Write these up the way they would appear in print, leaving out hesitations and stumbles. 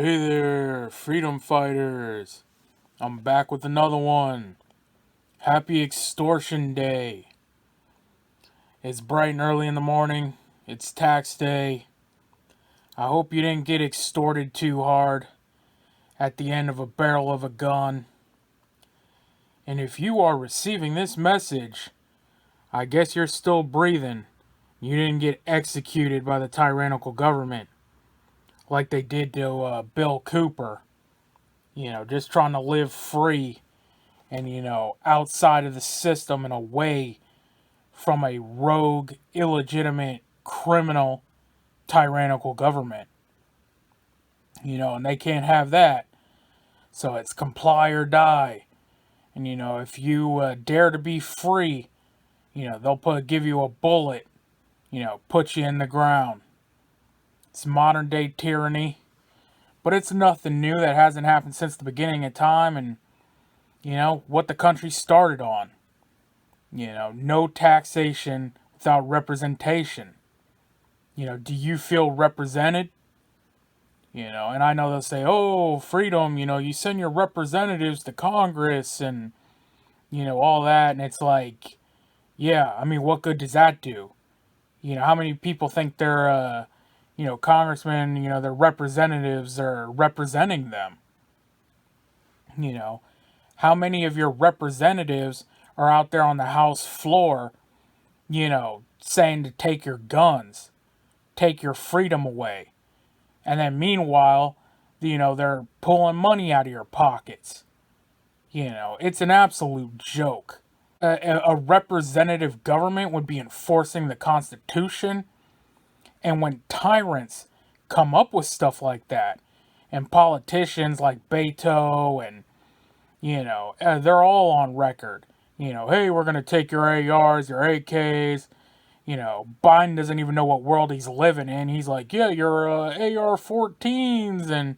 Hey there, freedom fighters. I'm back with another one. Happy Extortion Day. It's bright and early in the morning. It's tax day. I hope you didn't get extorted too hard at the end of a barrel of a gun. And if you are receiving this message, I guess you're still breathing. You didn't get executed by the tyrannical government like they did to Bill Cooper. Just trying to live free and, outside of the system and away from a rogue, illegitimate, criminal, tyrannical government. And they can't have that. So it's comply or die. And, if you dare to be free, they'll give you a bullet, put you in the ground. It's modern day tyranny. But it's nothing new that hasn't happened since the beginning of time and, what the country started on. No taxation without representation. Do you feel represented? And I know they'll say, oh, freedom, you send your representatives to Congress and, all that. And it's like, yeah, I mean, what good does that do? How many people think they're, congressmen, their representatives are representing them? How many of your representatives are out there on the House floor, saying to take your guns, take your freedom away? And then meanwhile, they're pulling money out of your pockets. It's an absolute joke. A representative government would be enforcing the Constitution. And when tyrants come up with stuff like that, and politicians like Beto and, they're all on record. Hey, we're going to take your ARs, your AKs. Biden doesn't even know what world he's living in. He's like, yeah, your AR-14s and,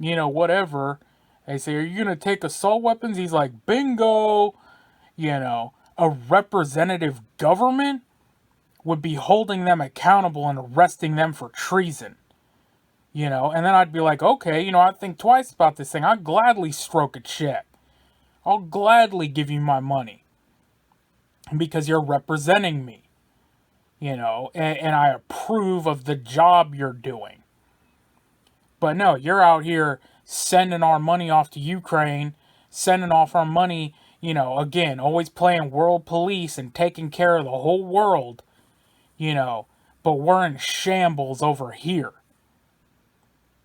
whatever. They say, are you going to take assault weapons? He's like, bingo. A representative government would be holding them accountable and arresting them for treason. And then I'd be like, okay, I'd think twice about this thing. I'd gladly stroke a check. I'll gladly give you my money because you're representing me. And I approve of the job you're doing. But no, you're out here sending our money off to Ukraine, sending off our money, again, always playing world police and taking care of the whole world, but we're in shambles over here.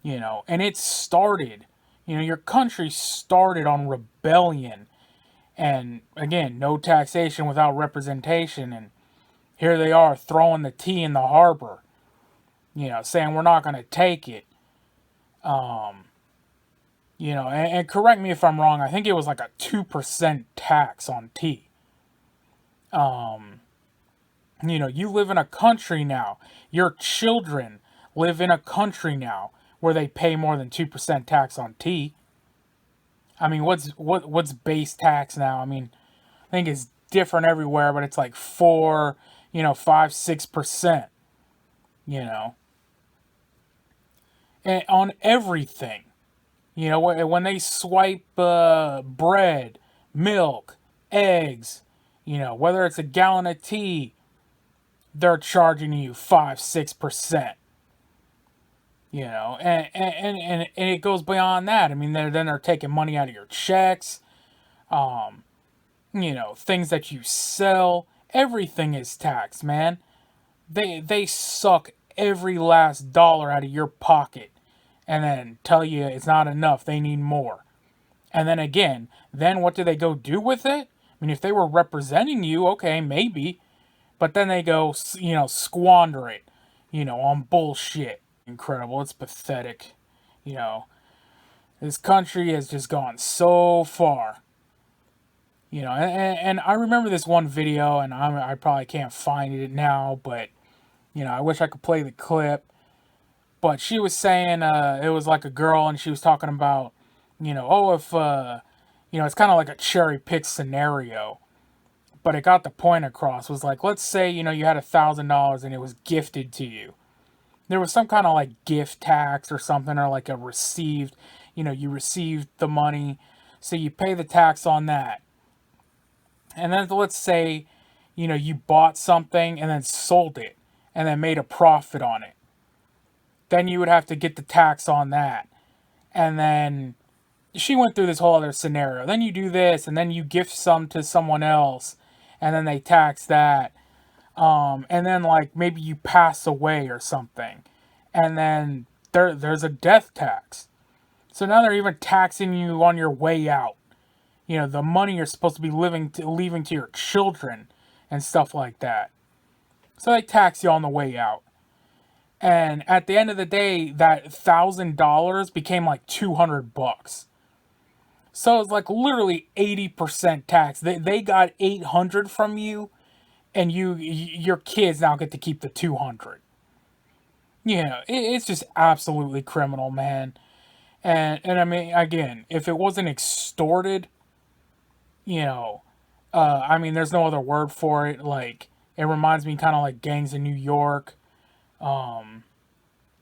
And it started, your country started on rebellion. And again, no taxation without representation. And here they are throwing the tea in the harbor, saying we're not going to take it. And correct me if I'm wrong, I think it was like a 2% tax on tea. You live in a country now. Your children live in a country now where they pay more than 2% tax on tea. I mean, what's base tax now? I mean, I think it's different everywhere, but it's like 4, 5, 6%, and on everything. When they swipe bread, milk, eggs, whether it's a gallon of tea, they're charging you 5, 6%. And it goes beyond that. I mean, they're taking money out of your checks. Things that you sell, everything is taxed, man. They suck every last dollar out of your pocket and then tell you it's not enough, they need more. And then again, then what do they go do with it? I mean, if they were representing you, okay, maybe. But then they go, squander it, on bullshit. Incredible. It's pathetic. This country has just gone so far. And I remember this one video, and I probably can't find it now, but, I wish I could play the clip. But she was saying, it was like a girl, and she was talking about, if, it's kind of like a cherry pick scenario. But it got the point across. It was like, let's say, you had $1,000 and it was gifted to you. there was some kind of like gift tax or something, or like a received, you received the money, so you pay the tax on that. And then let's say, you bought something and then sold it and then made a profit on it. Then you would have to get the tax on that. And then she went through this whole other scenario. Then you do this, and then you gift some to someone else, and then they tax that. And then like maybe you pass away or something, and then there's a death tax. So now they're even taxing you on your way out. The money you're supposed to be leaving to your children and stuff like that. So they tax you on the way out. And at the end of the day, that $1,000 became like $200. So it's like literally 80% tax. They got 800 from you, and your kids now get to keep the 200. It's just absolutely criminal, man. And I mean, again, if it wasn't extorted, I mean, there's no other word for it. Like, it reminds me kind of like gangs in New York, or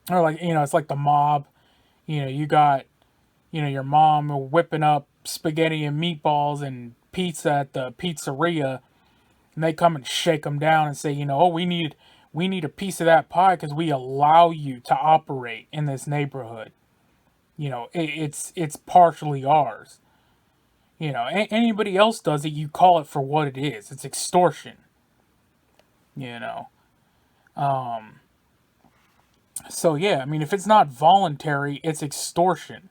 like, it's like the mob. You got, your mom whipping up spaghetti and meatballs and pizza at the pizzeria, and they come and shake them down and say, oh, we need a piece of that pie because we allow you to operate in this neighborhood. It's partially ours. Anybody else does it, you call it for what it is. It's extortion. You know. So yeah, I mean, if it's not voluntary, it's extortion.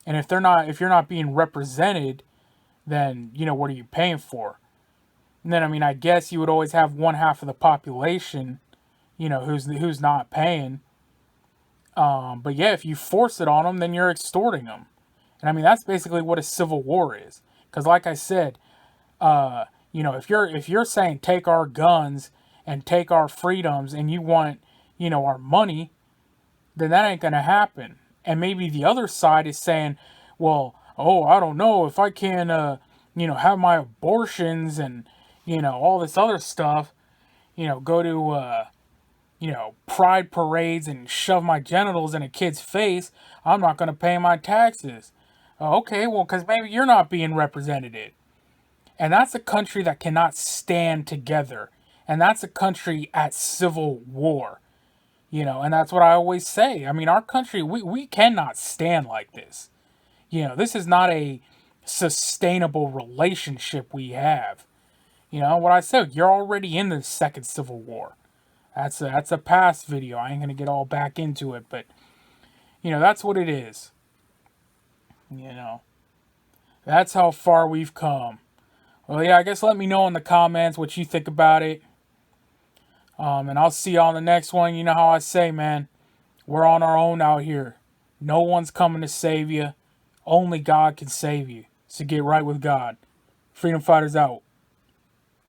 And if you're not being represented, then what are you paying for? And then I mean, I guess you would always have one half of the population, who's not paying. But yeah, if you force it on them, then you're extorting them. And I mean, that's basically what a civil war is. Because like I said, if you're saying take our guns and take our freedoms and you want, our money, then that ain't gonna happen. And maybe the other side is saying, well, oh, I don't know if I can, have my abortions and, all this other stuff, go to, pride parades and shove my genitals in a kid's face, I'm not going to pay my taxes. Okay, well, because maybe you're not being represented. And that's a country that cannot stand together. And that's a country at civil war. And that's what I always say. I mean, our country, we cannot stand like this. This is not a sustainable relationship we have. What I said, you're already in the second civil war. That's a past video. I ain't going to get all back into it, but, that's what it is. That's how far we've come. Well, yeah, I guess let me know in the comments what you think about it. And I'll see you on the next one. You know how I say, man, we're on our own out here. No one's coming to save you. Only God can save you. So get right with God. Freedom Fighters out.